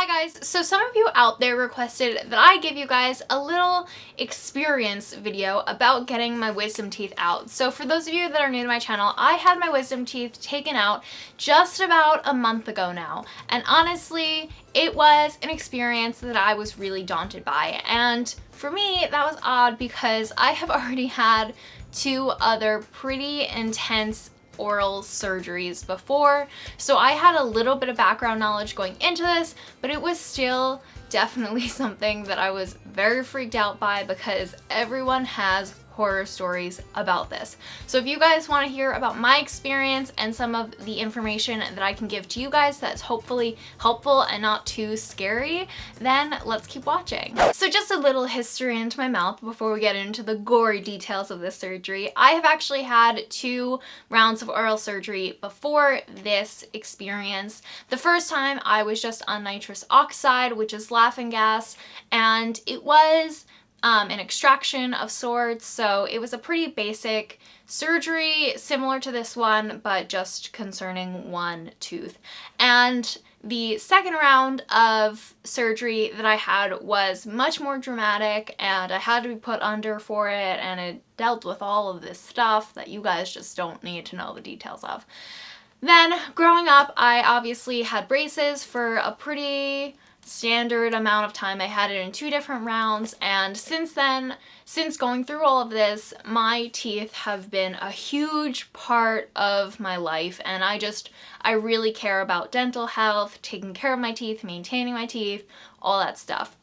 Hi guys, so some of you out there requested that I give you guys a little experience video about getting my wisdom teeth out. So for those of you that are new to my channel, I had my wisdom teeth taken out just about a month ago now. And honestly, it was an experience that I was really daunted by. And for me, that was odd because I have already had 2 other pretty intense oral surgeries before, so I had a little bit of background knowledge going into this, but it was still definitely something that I was very freaked out by because everyone has horror stories about this. So if you guys want to hear about my experience and some of the information that I can give to you guys that's hopefully helpful and not too scary, then let's keep watching. So just a little history into my mouth before we get into the gory details of this surgery. I have actually had 2 rounds of oral surgery before this experience. The first time I was just on nitrous oxide, which is laughing gas, and it was an extraction of sorts, so it was a pretty basic surgery similar to this one, but just concerning one tooth. And the second round of surgery that I had was much more dramatic, and I had to be put under for it, and it dealt with all of this stuff that you guys just don't need to know the details of. Then growing up, I obviously had braces for a pretty standard amount of time. I had it in 2 different rounds, and since then, since going through all of this, my teeth have been a huge part of my life, and I really care about dental health, taking care of my teeth, maintaining my teeth, all that stuff.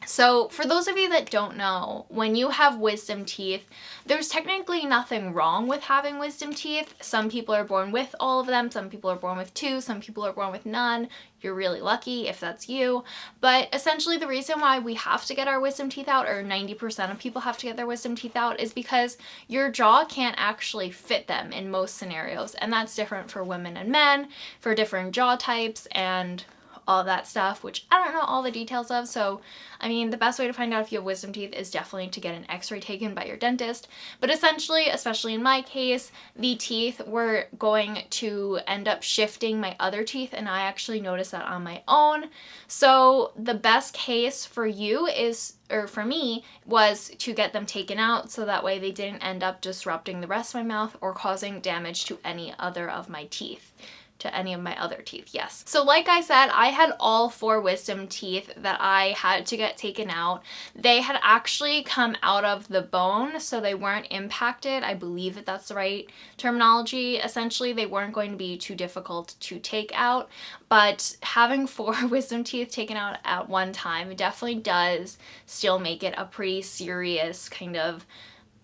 So for those of you that don't know, when you have wisdom teeth, there's technically nothing wrong with having wisdom teeth. Some people are born with all of them, some people are born with 2, some people are born with none. You're really lucky if that's you. But essentially the reason why we have to get our wisdom teeth out, or 90% of people have to get their wisdom teeth out, is because your jaw can't actually fit them in most scenarios. And that's different for women and men, for different jaw types, and all that stuff, which I don't know all the details of. So I mean, the best way to find out if you have wisdom teeth is definitely to get an x-ray taken by your dentist. But essentially, especially in my case, the teeth were going to end up shifting my other teeth, and I actually noticed that on my own. So the best case for you is, or for me, was to get them taken out so that way they didn't end up disrupting the rest of my mouth or causing damage to any other of my teeth. To any of my other teeth, yes. So like I said, I had all 4 wisdom teeth that I had to get taken out. They had actually come out of the bone, so they weren't impacted. I believe that that's the right terminology. Essentially, they weren't going to be too difficult to take out, but having 4 wisdom teeth taken out at one time definitely does still make it a pretty serious kind of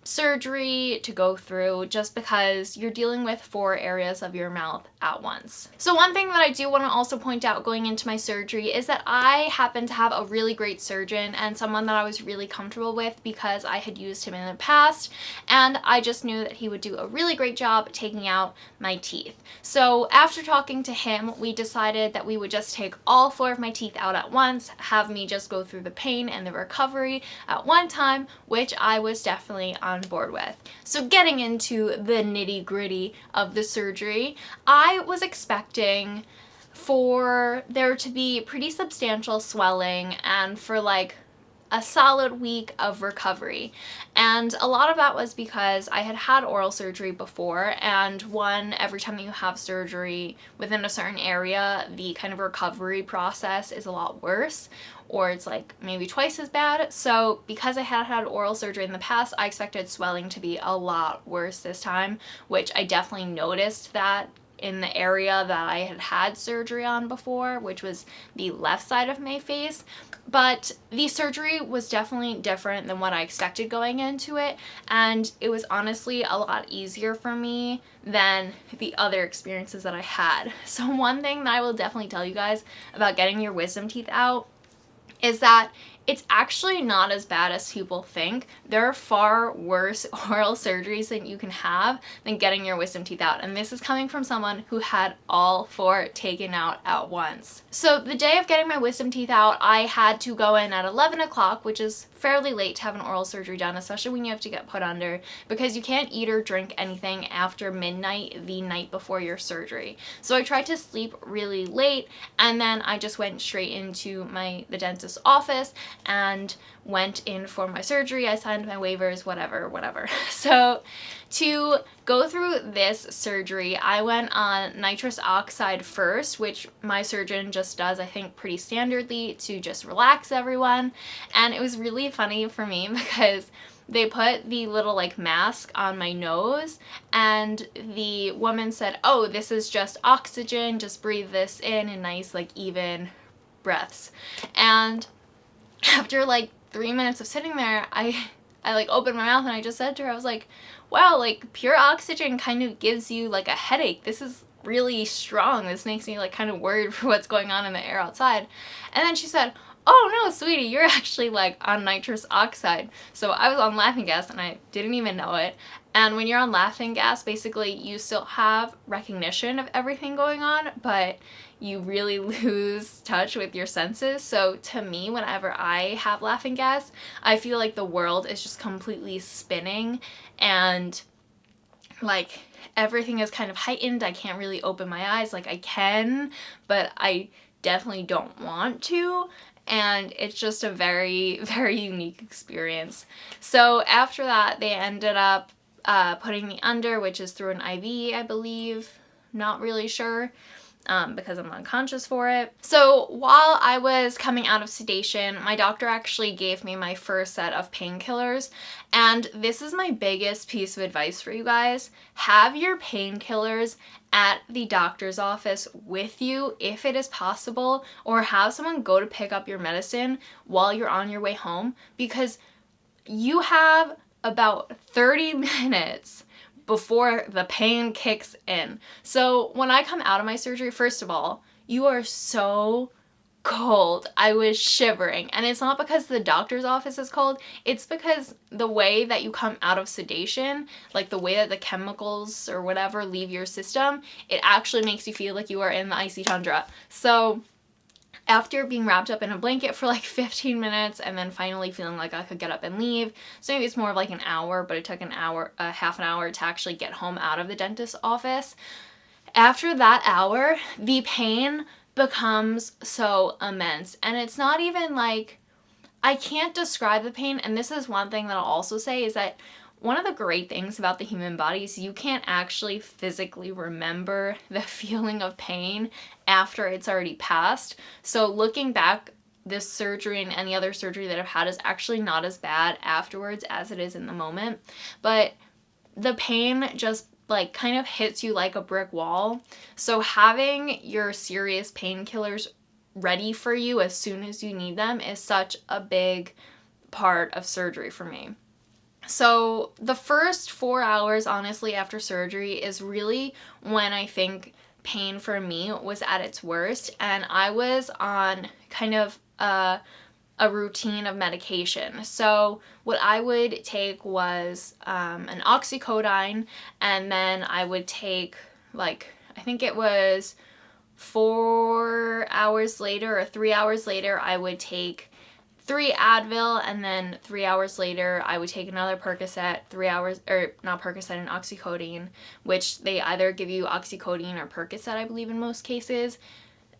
surgery to go through, just because you're dealing with 4 areas of your mouth at once. So one thing that I do want to also point out going into my surgery is that I happen to have a really great surgeon and someone that I was really comfortable with because I had used him in the past, and I just knew that he would do a really great job taking out my teeth. So after talking to him, we decided that we would just take all 4 of my teeth out at once, have me just go through the pain and the recovery at one time, which I was definitely on board with. So getting into the nitty-gritty of the surgery, I was expecting for there to be pretty substantial swelling and for like a solid week of recovery. And a lot of that was because I had had oral surgery before, and every time you have surgery within a certain area, the kind of recovery process is a lot worse, or it's like maybe twice as bad. So because I had had oral surgery in the past, I expected swelling to be a lot worse this time, which I definitely noticed that in the area that I had had surgery on before, which was the left side of my face. But the surgery was definitely different than what I expected going into it, and it was honestly a lot easier for me than the other experiences that I had. So one thing that I will definitely tell you guys about getting your wisdom teeth out is that it's actually not as bad as people think. There are far worse oral surgeries that you can have than getting your wisdom teeth out. And this is coming from someone who had all 4 taken out at once. So the day of getting my wisdom teeth out, I had to go in at 11 o'clock, which is fairly late to have an oral surgery done, especially when you have to get put under, because you can't eat or drink anything after midnight the night before your surgery. So I tried to sleep really late, and then I just went straight into the dentist's office and went in for my surgery. I signed my waivers, whatever. So to go through this surgery, I went on nitrous oxide first, which my surgeon just does, I think, pretty standardly to just relax everyone. And it was really funny for me because they put the little like mask on my nose, and the woman said, "Oh, this is just oxygen, just breathe this in nice like even breaths." And after like 3 minutes of sitting there, I like opened my mouth and I just said to her, I was like, wow, like pure oxygen kind of gives you like a headache. This is really strong. This makes me like kind of worried for what's going on in the air outside. And then she said, "Oh no, sweetie, you're actually like on nitrous oxide." So I was on laughing gas and I didn't even know it. And when you're on laughing gas, basically you still have recognition of everything going on, but you really lose touch with your senses. So to me, whenever I have laughing gas, I feel like the world is just completely spinning and like everything is kind of heightened. I can't really open my eyes. Like I can, but I definitely don't want to. And it's just a very, very unique experience. So after that, they ended up putting me under, which is through an IV, I believe. Not really sure. Because I'm unconscious for it. So while I was coming out of sedation, my doctor actually gave me my first set of painkillers. And this is my biggest piece of advice for you guys. Have your painkillers at the doctor's office with you if it is possible, or have someone go to pick up your medicine while you're on your way home, because you have about 30 minutes before the pain kicks in. So when I come out of my surgery, first of all, you are so cold. I was shivering. And it's not because the doctor's office is cold, it's because the way that you come out of sedation, like the way that the chemicals or whatever leave your system, it actually makes you feel like you are in the icy tundra. So after being wrapped up in a blanket for like 15 minutes and then finally feeling like I could get up and leave, so maybe it's more of like an hour, but it took half an hour to actually get home out of the dentist's office. After that hour, the pain becomes so immense, and it's not even like, I can't describe the pain. And this is one thing that I'll also say is that one of the great things about the human body is you can't actually physically remember the feeling of pain after it's already passed. So looking back, this surgery and any other surgery that I've had is actually not as bad afterwards as it is in the moment. But the pain just like kind of hits you like a brick wall. So having your serious painkillers ready for you as soon as you need them is such a big part of surgery for me. So the first 4 hours, honestly, after surgery is really when I think pain for me was at its worst. And I was on kind of a routine of medication. So what I would take was an oxycodone, and then I would take like, I think it was 4 hours later or 3 hours later, I would take 3 Advil, and then 3 hours later I would take another Percocet, 3 hours, or not Percocet, and oxycodone, which they either give you oxycodone or Percocet, I believe, in most cases.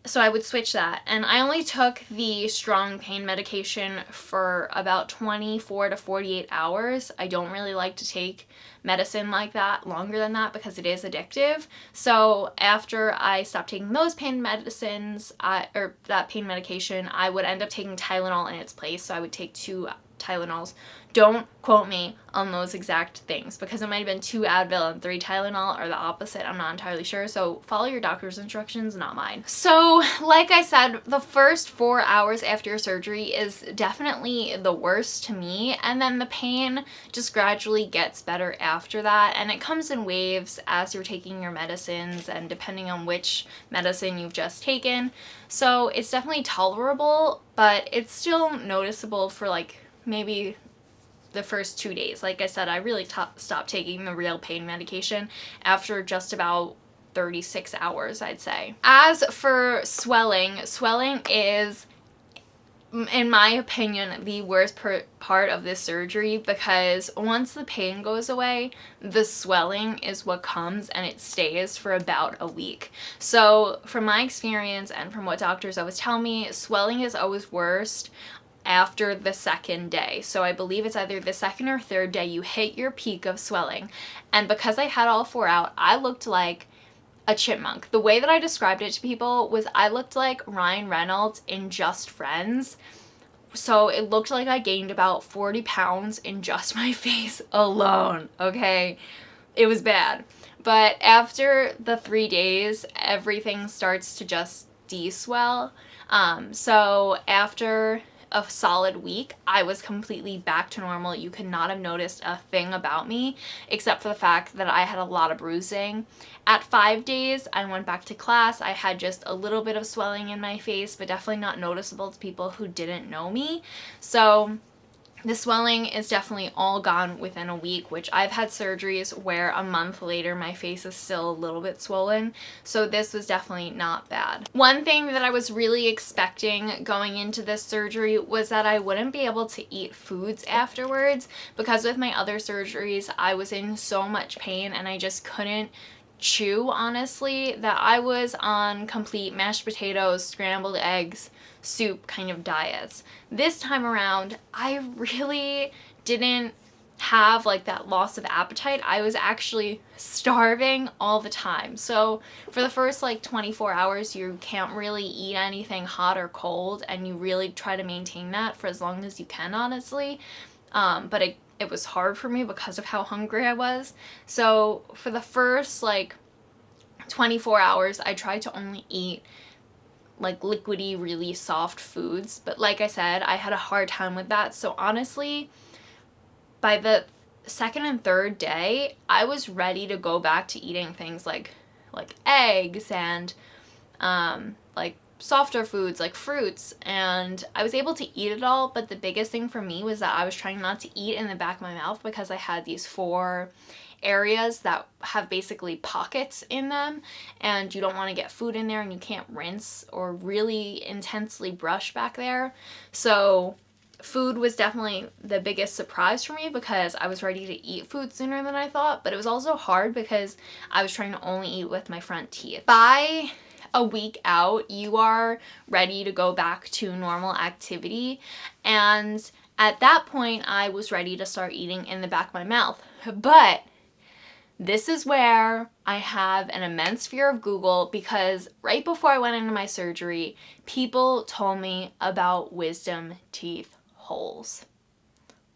So I would switch that. And I only took the strong pain medication for about 24 to 48 hours. I don't really like to take medicine like that longer than that because it is addictive. So after I stopped taking those pain medicines, or that pain medication, I would end up taking Tylenol in its place. So I would take 2 Tylenols. Don't quote me on those exact things because it might have been 2 Advil and 3 Tylenol or the opposite. I'm not entirely sure. So follow your doctor's instructions, not mine. So like I said, the first 4 hours after your surgery is definitely the worst to me. And then the pain just gradually gets better after that. And it comes in waves as you're taking your medicines and depending on which medicine you've just taken. So it's definitely tolerable, but it's still noticeable for like maybe the first 2 days. Like I said, I really stopped taking the real pain medication after just about 36 hours, I'd say. As for swelling, swelling is, in my opinion, the worst part of this surgery because once the pain goes away, the swelling is what comes and it stays for about a week. So from my experience and from what doctors always tell me, swelling is always worst after the 2nd day. So I believe it's either the 2nd or 3rd day you hit your peak of swelling. And because I had all 4 out, I looked like a chipmunk. The way that I described it to people was I looked like Ryan Reynolds in Just Friends. So it looked like I gained about 40 pounds in just my face alone, okay? It was bad. But after the 3 days, everything starts to just de-swell. So after a solid week, I was completely back to normal. You could not have noticed a thing about me except for the fact that I had a lot of bruising. At 5 days, I went back to class. I had just a little bit of swelling in my face, but definitely not noticeable to people who didn't know me. So the swelling is definitely all gone within a week, which I've had surgeries where a month later my face is still a little bit swollen. So this was definitely not bad. One thing that I was really expecting going into this surgery was that I wouldn't be able to eat foods afterwards because with my other surgeries, I was in so much pain and I just couldn't chew, honestly, that I was on complete mashed potatoes, scrambled eggs, soup kind of diets. This time around, I really didn't have like that loss of appetite. I was actually starving all the time. So for the first like 24 hours, you can't really eat anything hot or cold and you really try to maintain that for as long as you can, honestly. But it was hard for me because of how hungry I was. So for the first like 24 hours, I tried to only eat like liquidy, really soft foods. But like I said, I had a hard time with that. So honestly, by the 2nd and 3rd day, I was ready to go back to eating things like eggs and like softer foods like fruits, and I was able to eat it all. But the biggest thing for me was that I was trying not to eat in the back of my mouth because I had these 4 areas that have basically pockets in them and you don't want to get food in there and you can't rinse or really intensely brush back there. So food was definitely the biggest surprise for me because I was ready to eat food sooner than I thought, but it was also hard because I was trying to only eat with my front teeth. By a week out, you are ready to go back to normal activity, and at that point I was ready to start eating in the back of my mouth. But this is where I have an immense fear of Google because right before I went into my surgery, people told me about wisdom teeth holes.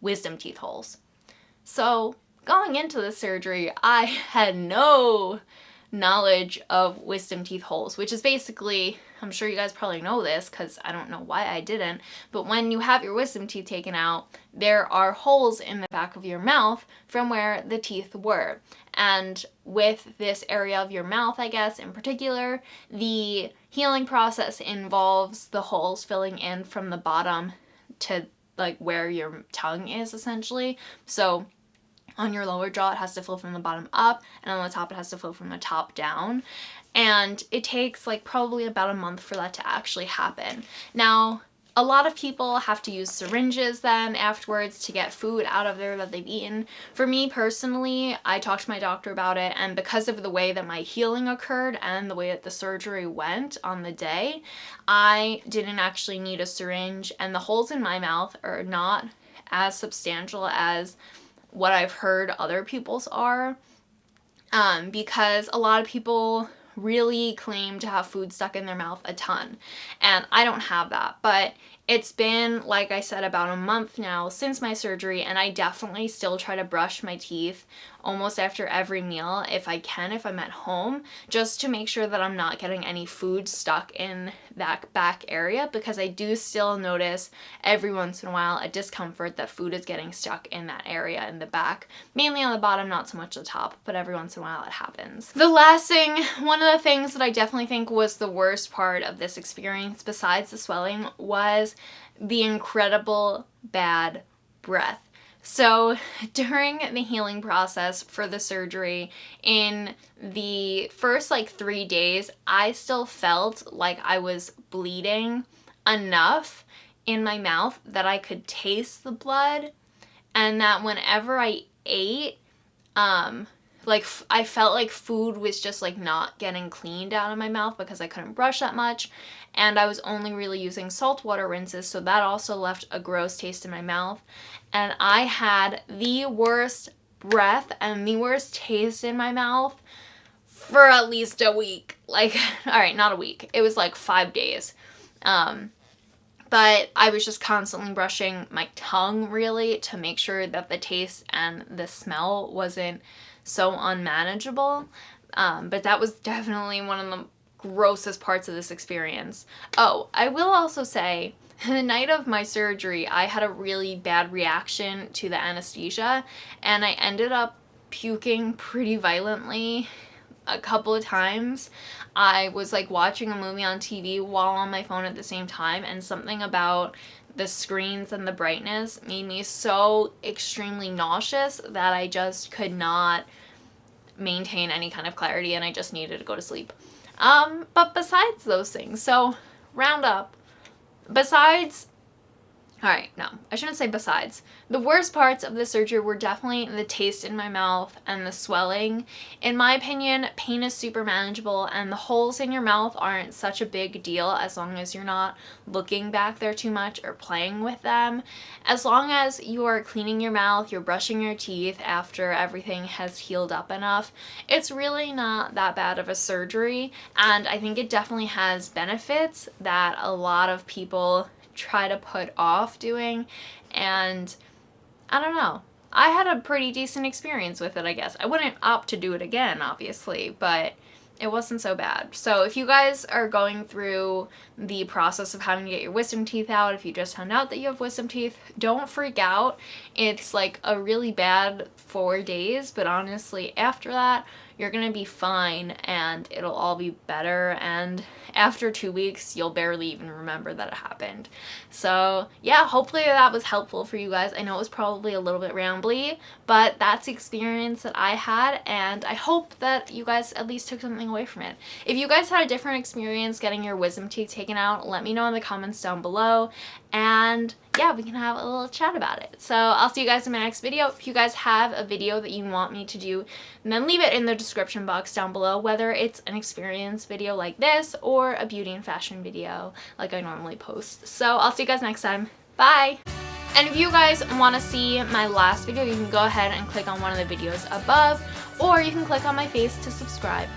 Wisdom teeth holes. So going into the surgery, I had no knowledge of wisdom teeth holes, which is basically, I'm sure you guys probably know this because I don't know why I didn't, but when you have your wisdom teeth taken out, there are holes in the back of your mouth from where the teeth were. And with this area of your mouth, I guess, in particular, the healing process involves the holes filling in from the bottom to like where your tongue is, essentially. So on your lower jaw, it has to fill from the bottom up, and on the top, it has to fill from the top down. And it takes like probably about a month for that to actually happen. Now, a lot of people have to use syringes then afterwards to get food out of there that they've eaten. For me personally, I talked to my doctor about it, and because of the way that my healing occurred and the way that the surgery went on the day, I didn't actually need a syringe, and the holes in my mouth are not as substantial as what I've heard other people's are, because a lot of people really claim to have food stuck in their mouth a ton. And I don't have that, but it's been, like I said, about a month now since my surgery, and I definitely still try to brush my teeth almost after every meal if I can, if I'm at home, just to make sure that I'm not getting any food stuck in that back area, because I do still notice every once in a while a discomfort that food is getting stuck in that area in the back, mainly on the bottom, not so much the top, but every once in a while it happens. The last thing, one of the things that I definitely think was the worst part of this experience besides the swelling was the incredible bad breath. So during the healing process for the surgery, in the first like 3 days, I still felt like I was bleeding enough in my mouth that I could taste the blood, and that whenever I ate, I felt like food was just like not getting cleaned out of my mouth because I couldn't brush that much, and I was only really using saltwater rinses, so that also left a gross taste in my mouth. And I had the worst breath and the worst taste in my mouth for at least a week. Like, all right, not a week. It was like 5 days. But I was just constantly brushing my tongue, really, to make sure that the taste and the smell wasn't so unmanageable. But that was definitely one of the grossest parts of this experience. Oh, I will also say, the night of my surgery, I had a really bad reaction to the anesthesia, and I ended up puking pretty violently a couple of times. I was like watching a movie on TV while on my phone at the same time, and something about the screens and the brightness made me so extremely nauseous that I just could not maintain any kind of clarity, and I just needed to go to sleep. But besides those things, so round up, besides, alright, no, I shouldn't say besides. The worst parts of the surgery were definitely the taste in my mouth and the swelling. In my opinion, pain is super manageable, and the holes in your mouth aren't such a big deal as long as you're not looking back there too much or playing with them. As long as you are cleaning your mouth, you're brushing your teeth after everything has healed up enough, it's really not that bad of a surgery, and I think it definitely has benefits that a lot of people try to put off doing, and I don't know. I had a pretty decent experience with it, I guess. I wouldn't opt to do it again, obviously, but it wasn't so bad. So if you guys are going through the process of having to get your wisdom teeth out, if you just found out that you have wisdom teeth, don't freak out. It's like a really bad 4 days, but honestly, after that, you're gonna be fine and it'll all be better, and after 2 weeks you'll barely even remember that it happened. So yeah, hopefully that was helpful for you guys. I know it was probably a little bit rambly, but that's the experience that I had, and I hope that you guys at least took something away from it. If you guys had a different experience getting your wisdom teeth taken out, let me know in the comments down below, and yeah, we can have a little chat about it. So I'll see you guys in my next video. If you guys have a video that you want me to do, then leave it in the description box down below, whether it's an experience video like this or a beauty and fashion video like I normally post. So I'll see you guys next time. Bye! And if you guys want to see my last video, you can go ahead and click on one of the videos above, or you can click on my face to subscribe.